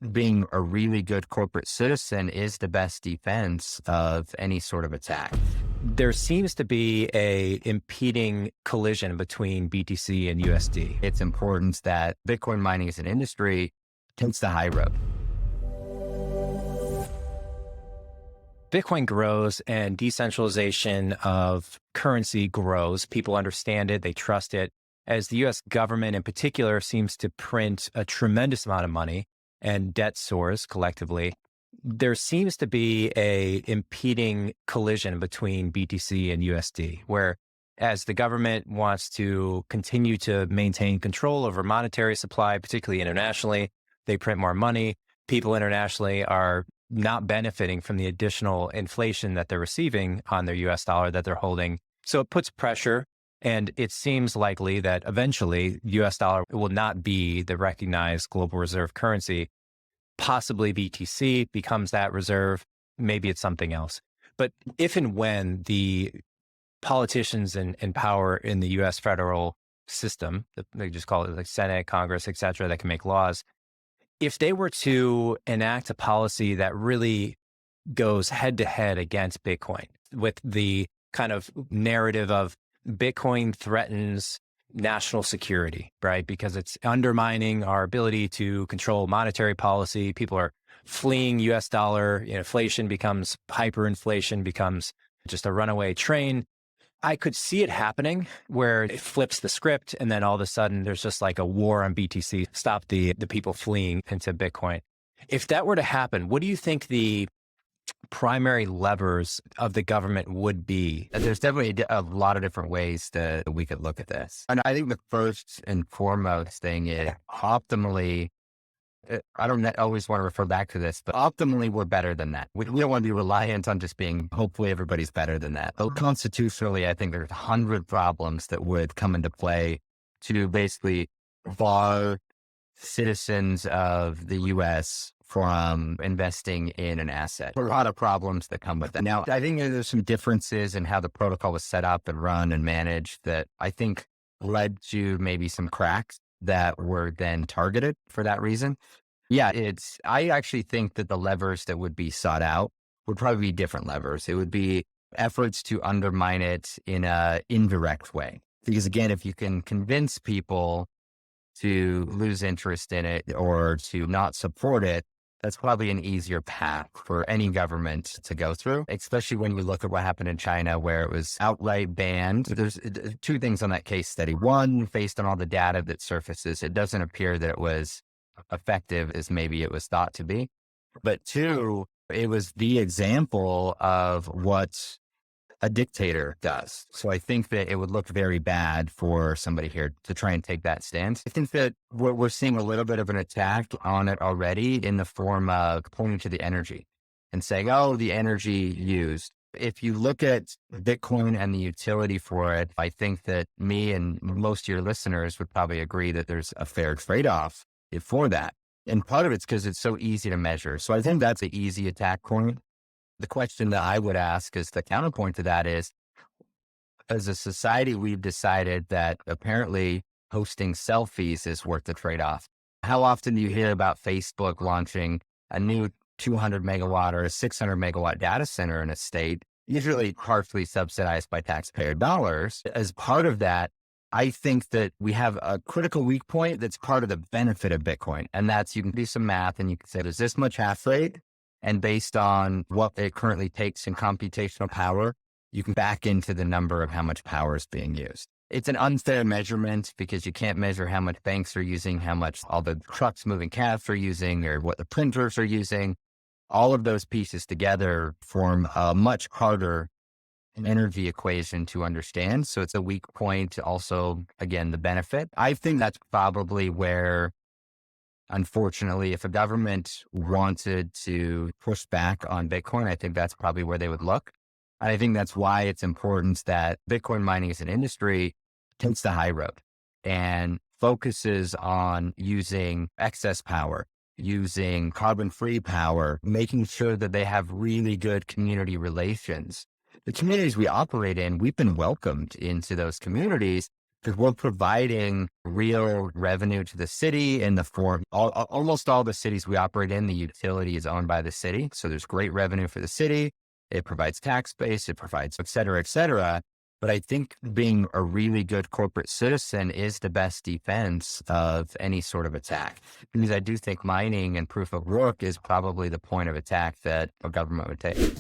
being a really good corporate citizen is the best defense of any sort of attack. There seems to be a impeding collision between BTC and USD. It's important that Bitcoin mining as an industry takes the high road. Bitcoin grows and decentralization of currency grows. People understand it, they trust it. As the US government in particular seems to print a tremendous amount of money and debt soars collectively, there seems to be a impeding collision between BTC and USD, where as the government wants to continue to maintain control over monetary supply, particularly internationally, they print more money. People internationally are not benefiting from the additional inflation that they're receiving on their US dollar that they're holding. So it puts pressure, and it seems likely that eventually US dollar will not be the recognized global reserve currency. Possibly BTC becomes that reserve. Maybe it's something else. But if and when the politicians in power in the US federal system, they just call it like Senate, Congress, et cetera, that can make laws, if they were to enact a policy that really goes head to head against Bitcoin with the kind of narrative of Bitcoin threatens national security, right? Because it's undermining our ability to control monetary policy. People are fleeing US dollar. Inflation becomes hyperinflation, becomes just a runaway train. I could see it happening where it flips the script and then all of a sudden there's just like a war on BTC, stop the people fleeing into Bitcoin. If that were to happen, what do you think the primary levers of the government would be? There's definitely a lot of different ways that we could look at this. And I think the first and foremost thing is optimally, I don't always want to refer back to this, but optimally, we're better than that. We don't want to be reliant on just being, hopefully everybody's better than that. But constitutionally, I think there's 100 problems that would come into play to basically bar citizens of the US from investing in an asset. A lot of problems that come with that. Now, I think there's some differences in how the protocol was set up and run and managed that I think led to maybe some cracks that were then targeted for that reason. Yeah, I actually think that the levers that would be sought out would probably be different levers. It would be efforts to undermine it in an indirect way. Because again, if you can convince people to lose interest in it or to not support it, that's probably an easier path for any government to go through, especially when you look at what happened in China, where it was outright banned. There's two things on that case study. One, based on all the data that surfaces, it doesn't appear that it was effective as maybe it was thought to be. But two, it was the example of what a dictator does. So I think that it would look very bad for somebody here to try and take that stance. I think that we're seeing a little bit of an attack on it already in the form of pointing to the energy and saying, oh, the energy used. If you look at Bitcoin and the utility for it, I think that me and most of your listeners would probably agree that there's a fair trade-off for that. And part of it's because it's so easy to measure. So I think that's an easy attack point. The question that I would ask as the counterpoint to that is, as a society, we've decided that apparently hosting selfies is worth the trade-off. How often do you hear about Facebook launching a new 200 megawatt or a 600 megawatt data center in a state, usually partially subsidized by taxpayer dollars? As part of that, I think that we have a critical weak point that's part of the benefit of Bitcoin. And that's, you can do some math and you can say, there's this much hash rate. And based on what it currently takes in computational power, you can back into the number of how much power is being used. It's an unfair measurement because you can't measure how much banks are using, how much all the trucks moving cash are using, or what the printers are using. All of those pieces together form a much harder energy equation to understand. So it's a weak point. Also, again, the benefit. I think that's probably where, unfortunately, if a government wanted to push back on Bitcoin, I think that's probably where they would look. And I think that's why it's important that Bitcoin mining as an industry takes the high road and focuses on using excess power, using carbon-free power, making sure that they have really good community relations. The communities we operate in, we've been welcomed into those communities because we're providing real revenue to the city in the form, almost all the cities we operate in, the utility is owned by the city. So there's great revenue for the city. It provides tax base, it provides et cetera, et cetera. But I think being a really good corporate citizen is the best defense of any sort of attack. Because I do think mining and proof of work is probably the point of attack that a government would take.